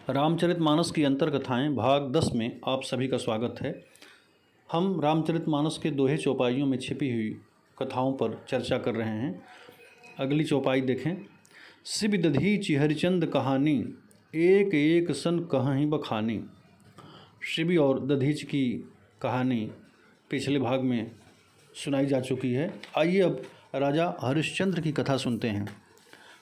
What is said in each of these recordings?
रामचरितमानस की अंतर्कथाएं भाग 10 में आप सभी का स्वागत है। हम रामचरितमानस के दोहे चौपाइयों में छिपी हुई कथाओं पर चर्चा कर रहे हैं। अगली चौपाई देखें। शिव दधीचि हरिचंद कहानी, एक एक सन कहीं बखानी। शिव और दधीच की कहानी पिछले भाग में सुनाई जा चुकी है। आइए अब राजा हरिश्चंद्र की कथा सुनते हैं।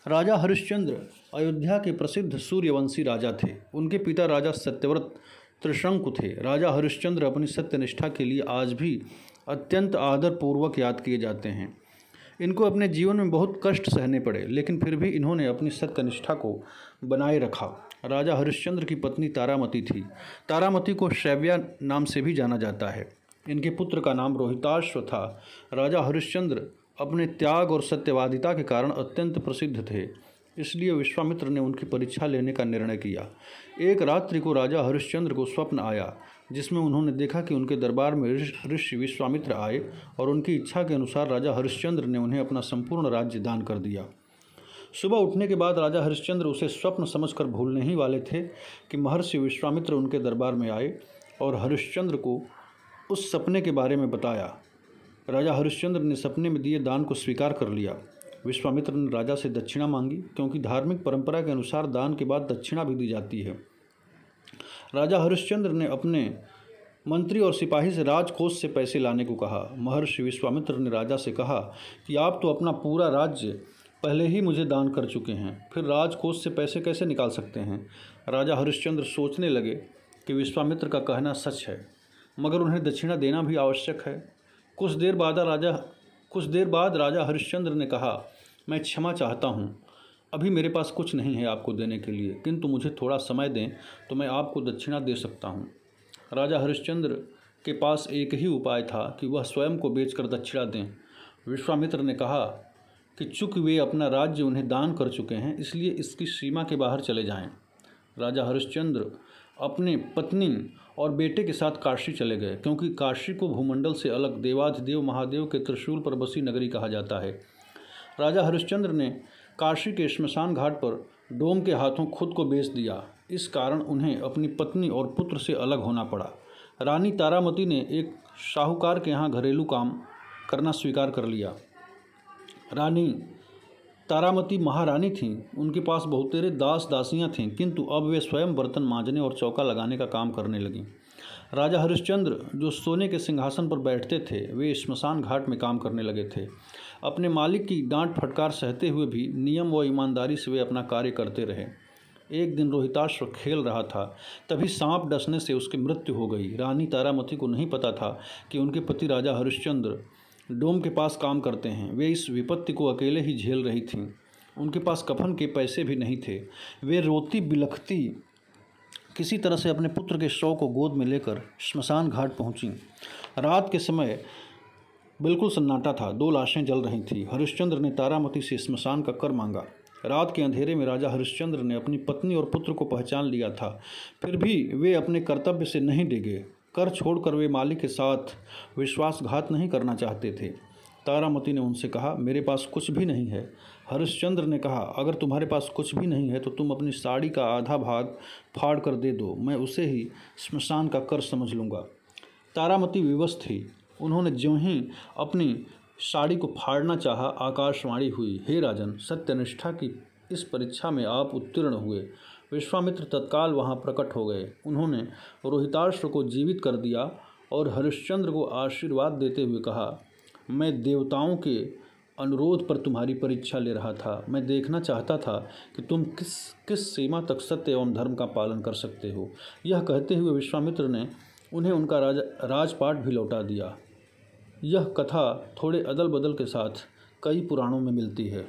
राजा हरिश्चंद्र अयोध्या के प्रसिद्ध सूर्यवंशी राजा थे। उनके पिता राजा सत्यव्रत त्रिशंकु थे। राजा हरिश्चंद्र अपनी सत्यनिष्ठा के लिए आज भी अत्यंत आदरपूर्वक याद किए जाते हैं। इनको अपने जीवन में बहुत कष्ट सहने पड़े, लेकिन फिर भी इन्होंने अपनी सत्यनिष्ठा को बनाए रखा। राजा हरिश्चंद्र की पत्नी तारामती थी। तारामती को शैव्या नाम से भी जाना जाता है। इनके पुत्र का नाम रोहिताश्व था। राजा हरिश्चंद्र अपने त्याग और सत्यवादिता के कारण अत्यंत प्रसिद्ध थे, इसलिए विश्वामित्र ने उनकी परीक्षा लेने का निर्णय किया। एक रात्रि को राजा हरिश्चंद्र को स्वप्न आया, जिसमें उन्होंने देखा कि उनके दरबार में ऋषि विश्वामित्र आए और उनकी इच्छा के अनुसार राजा हरिश्चंद्र ने उन्हें अपना संपूर्ण राज्य दान कर दिया। सुबह उठने के बाद राजा हरिश्चंद्र उसे स्वप्न समझकर भूलने ही वाले थे कि महर्षि विश्वामित्र उनके दरबार में आए और हरिश्चंद्र को उस सपने के बारे में बताया। राजा हरिश्चंद्र ने सपने में दिए दान को स्वीकार कर लिया। विश्वामित्र ने राजा से दक्षिणा मांगी, क्योंकि धार्मिक परंपरा के अनुसार दान के बाद दक्षिणा भी दी जाती है। राजा हरिश्चंद्र ने अपने मंत्री और सिपाही से राजकोष से पैसे लाने को कहा। महर्षि विश्वामित्र ने राजा से कहा कि आप तो अपना पूरा राज्य पहले ही मुझे दान कर चुके हैं, फिर राजकोष से पैसे कैसे निकाल सकते हैं। राजा हरिश्चंद्र सोचने लगे कि विश्वामित्र का कहना सच है, मगर उन्हें दक्षिणा देना भी आवश्यक है। कुछ देर बाद राजा हरिश्चंद्र ने कहा, मैं क्षमा चाहता हूँ, अभी मेरे पास कुछ नहीं है आपको देने के लिए, किंतु मुझे थोड़ा समय दें तो मैं आपको दक्षिणा दे सकता हूँ। राजा हरिश्चंद्र के पास एक ही उपाय था कि वह स्वयं को बेचकर दक्षिणा दें। विश्वामित्र ने कहा कि चूंकि वे अपना राज्य उन्हें दान कर चुके हैं, इसलिए इसकी सीमा के बाहर चले जाएं। राजा हरिश्चंद्र अपने पत्नी और बेटे के साथ काशी चले गए, क्योंकि काशी को भूमंडल से अलग देवाधिदेव महादेव के त्रिशूल पर बसी नगरी कहा जाता है। राजा हरिश्चंद्र ने काशी के श्मशान घाट पर डोम के हाथों खुद को बेच दिया। इस कारण उन्हें अपनी पत्नी और पुत्र से अलग होना पड़ा। रानी तारामती ने एक साहूकार के यहाँ घरेलू काम करना स्वीकार कर लिया। रानी तारामती महारानी थीं। उनके पास बहुतेरे दास दासियां थीं, किंतु अब वे स्वयं बर्तन मांजने और चौका लगाने का काम करने लगीं। राजा हरिश्चंद्र जो सोने के सिंहासन पर बैठते थे, वे श्मशान घाट में काम करने लगे थे। अपने मालिक की डांट फटकार सहते हुए भी नियम व ईमानदारी से वे अपना कार्य करते रहे। एक दिन रोहिताश्व खेल रहा था, तभी सांप डसने से उसकी मृत्यु हो गई। रानी तारामती को नहीं पता था कि उनके पति राजा हरिश्चंद्र डोम के पास काम करते हैं। वे इस विपत्ति को अकेले ही झेल रही थीं। उनके पास कफन के पैसे भी नहीं थे। वे रोती बिलखती किसी तरह से अपने पुत्र के शव को गोद में लेकर श्मशान घाट पहुंची। रात के समय बिल्कुल सन्नाटा था। 2 लाशें जल रही थीं। हरिश्चंद्र ने तारामती से श्मशान का कर मांगा। रात के अंधेरे में राजा हरिश्चंद्र ने अपनी पत्नी और पुत्र को पहचान लिया था, फिर भी वे अपने कर्तव्य से नहीं डिगे। कर छोड़कर वे मालिक के साथ विश्वासघात नहीं करना चाहते थे। तारामती ने उनसे कहा, मेरे पास कुछ भी नहीं है। हरिश्चंद्र ने कहा, अगर तुम्हारे पास कुछ भी नहीं है तो तुम अपनी साड़ी का आधा भाग फाड़ कर दे दो, मैं उसे ही श्मशान का कर समझ लूँगा। तारामती विवश थी। उन्होंने ज्यों ही अपनी साड़ी को फाड़ना चाहा, आकाशवाणी हुई, हे राजन, सत्यनिष्ठा की इस परीक्षा में आप उत्तीर्ण हुए। विश्वामित्र तत्काल वहां प्रकट हो गए। उन्होंने रोहिताश्व को जीवित कर दिया और हरिश्चंद्र को आशीर्वाद देते हुए कहा, मैं देवताओं के अनुरोध पर तुम्हारी परीक्षा ले रहा था। मैं देखना चाहता था कि तुम किस सीमा तक सत्य एवं धर्म का पालन कर सकते हो। यह कहते हुए विश्वामित्र ने उन्हें उनका राजपाट भी लौटा दिया। यह कथा थोड़े अदल बदल के साथ कई पुराणों में मिलती है।